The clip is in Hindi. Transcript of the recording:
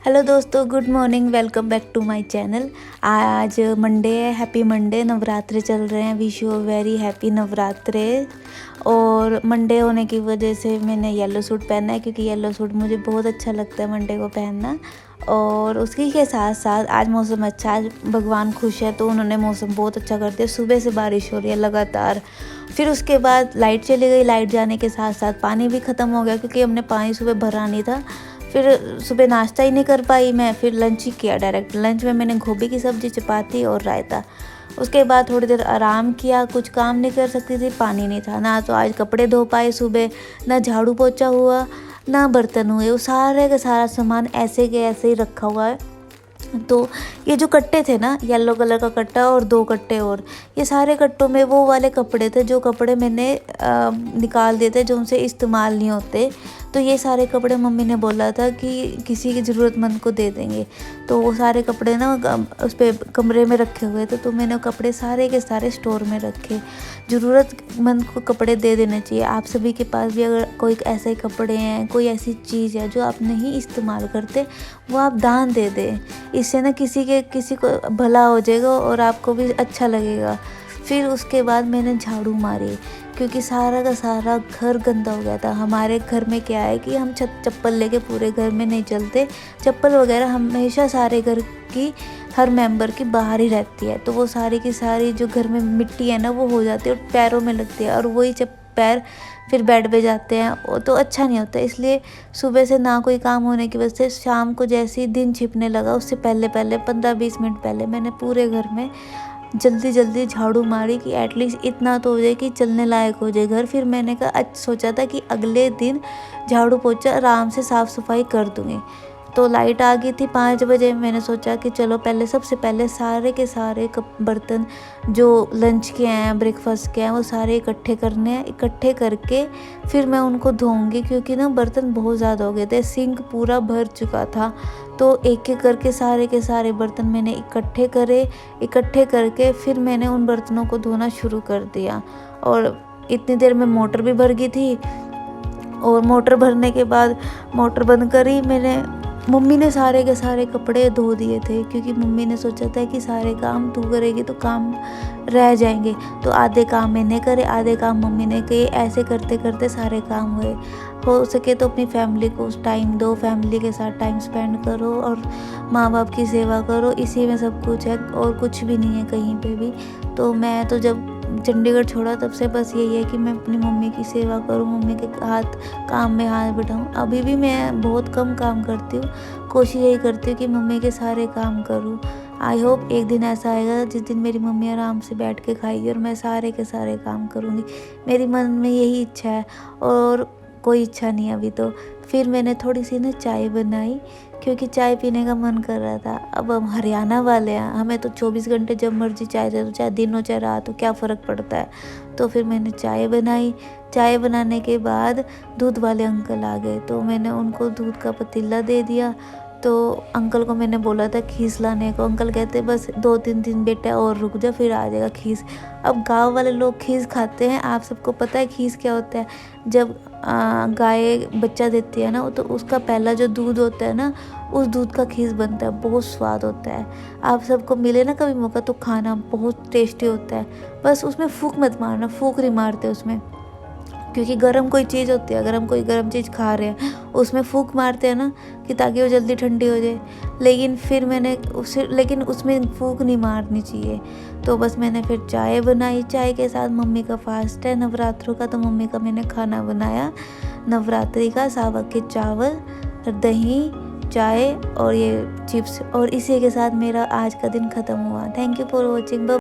हेलो दोस्तों, good morning. Welcome back to my channel. आज मंडे है, हैप्पी मंडे। नवरात्रे चल रहे हैं, wish you very happy Navratre. और मंडे होने की वजह से मैंने येलो सूट पहना है, क्योंकि येलो सूट मुझे बहुत अच्छा लगता है मंडे को पहनना। और उसी के साथ साथ आज मौसम अच्छा, आज भगवान खुश है तो उन्होंने मौसम बहुत अच्छा कर दिया। सुबह से बारिश हो रही है लगातार। फिर उसके बाद लाइट चली गई। लाइट जाने के साथ साथ पानी भी ख़त्म हो गया, क्योंकि हमने पानी सुबह भरा नहीं था। फिर सुबह नाश्ता ही नहीं कर पाई मैं, फिर लंच ही किया डायरेक्ट। लंच में मैंने गोभी की सब्ज़ी, चपाती और रायता। उसके बाद थोड़ी देर आराम किया, कुछ काम नहीं कर सकती थी, पानी नहीं था ना। तो आज कपड़े धो पाए सुबह, ना झाड़ू पोछा हुआ, ना बर्तन हुए। वो सारे का सारा सामान ऐसे के ऐसे ही रखा हुआ है। तो ये जो कट्टे थे ना, येलो कलर का कट्टा और 2 कट्टे और, ये सारे कट्टों में वो वाले कपड़े थे जो कपड़े मैंने निकाल दिए थे, जो उनसे इस्तेमाल नहीं होते। तो ये सारे कपड़े मम्मी ने बोला था कि किसी की ज़रूरतमंद को दे देंगे। तो वो सारे कपड़े ना उस पे कमरे में रखे हुए थे, तो मैंने कपड़े सारे के सारे स्टोर में रखे। ज़रूरतमंद को कपड़े दे देने चाहिए। आप सभी के पास भी अगर कोई ऐसे कपड़े हैं, कोई ऐसी चीज़ है जो आप नहीं इस्तेमाल करते, वो आप दान दे दें। इससे ना किसी को भला हो जाएगा और आपको भी अच्छा लगेगा। फिर उसके बाद मैंने झाड़ू मारी, क्योंकि सारा का सारा घर गंदा हो गया था। हमारे घर में क्या है कि हम चप्पल लेके पूरे घर में नहीं चलते। चप्पल वगैरह हमेशा सारे घर की हर मेंबर की बाहर ही रहती है। तो वो सारी की सारी जो घर में मिट्टी है ना, वो हो जाती है और पैरों में लगती है, और वही जब पैर फिर बेड पे जाते हैं वो तो अच्छा नहीं होता। इसलिए सुबह से ना कोई काम होने की वजह से शाम को जैसे ही दिन छिपने लगा, उससे पहले 15-20 मिनट पहले मैंने पूरे घर में जल्दी जल्दी झाड़ू मारी, कि एटलीस्ट इतना तो हो जाए कि चलने लायक हो जाए घर। फिर मैंने कहा सोचा था कि अगले दिन झाड़ू पोछा आराम से साफ़ सफाई कर दूँगी। तो लाइट आ गई थी 5 बजे। मैंने सोचा कि चलो पहले सबसे पहले सारे के सारे बर्तन जो लंच के हैं, ब्रेकफास्ट के हैं, वो सारे इकट्ठे करने हैं। इकट्ठे करके फिर मैं उनको धोऊंगी, क्योंकि ना बर्तन बहुत ज़्यादा हो गए थे, सिंक पूरा भर चुका था। तो एक एक करके सारे के सारे बर्तन मैंने इकट्ठे करे। इकट्ठे करके फिर मैंने उन बर्तनों को धोना शुरू कर दिया। और इतनी देर में मोटर भी भर गई थी। और मोटर भरने के बाद मोटर बंद करी मैंने। मम्मी ने सारे के सारे कपड़े धो दिए थे, क्योंकि मम्मी ने सोचा था कि सारे काम तू करेगी तो काम रह जाएंगे। तो आधे काम मैंने करे, आधे काम मम्मी ने किए। ऐसे करते करते सारे काम हुए। हो सके तो अपनी फैमिली को टाइम दो, फैमिली के साथ टाइम स्पेंड करो और माँ बाप की सेवा करो। इसी में सब कुछ है, और कुछ भी नहीं है कहीं पे भी। तो मैं तो जब चंडीगढ़ छोड़ा तब से बस यही है कि मैं अपनी मम्मी की सेवा करूं, मम्मी के काम में हाथ बढ़ाऊं। अभी भी मैं बहुत कम काम करती हूँ, कोशिश यही करती हूँ कि मम्मी के सारे काम करूं। आई होप एक दिन ऐसा आएगा जिस दिन मेरी मम्मी आराम से बैठ के खाएगी और मैं सारे के सारे काम करूँगी। मेरी मन में यही इच्छा है, और कोई इच्छा नहीं अभी तो। फिर मैंने थोड़ी सी ना चाय बनाई, क्योंकि चाय पीने का मन कर रहा था। अब हम हरियाणा वाले हैं, हमें तो 24 घंटे जब मर्जी चाय दे दो, चाहे दिन हो चाहे रात हो, क्या फ़र्क पड़ता है। तो फिर मैंने चाय बनाई। चाय बनाने के बाद दूध वाले अंकल आ गए, तो मैंने उनको दूध का पतीला दे दिया। तो अंकल को मैंने बोला था खीस लाने को। अंकल कहते बस 2-3 दिन बेटा और रुक जा, फिर आ जाएगा खीस। अब गांव वाले लोग खीस खाते हैं, आप सबको पता है खीस क्या होता है। जब गाय बच्चा देती है ना, तो उसका पहला जो दूध होता है ना, उस दूध का खीस बनता है, बहुत स्वाद होता है। आप सबको मिले ना कभी मौका तो खाना, बहुत टेस्टी होता है। बस उसमें फूंक मत मारना, फूंक नहीं मारते उसमें, क्योंकि गर्म कोई चीज़ होती है, अगर हम कोई गर्म चीज़ खा रहे हैं उसमें फूंक मारते हैं ना, कि ताकि वो जल्दी ठंडी हो जाए। लेकिन उसमें फूंक नहीं मारनी चाहिए। तो बस मैंने फिर चाय बनाई। चाय के साथ मम्मी का फास्ट है नवरात्रों का, तो मम्मी का मैंने खाना बनाया नवरात्रि का, सावा के चावल, दही, चाय और ये चिप्स। और इसी के साथ मेरा आज का दिन ख़त्म हुआ। Thank you for watching.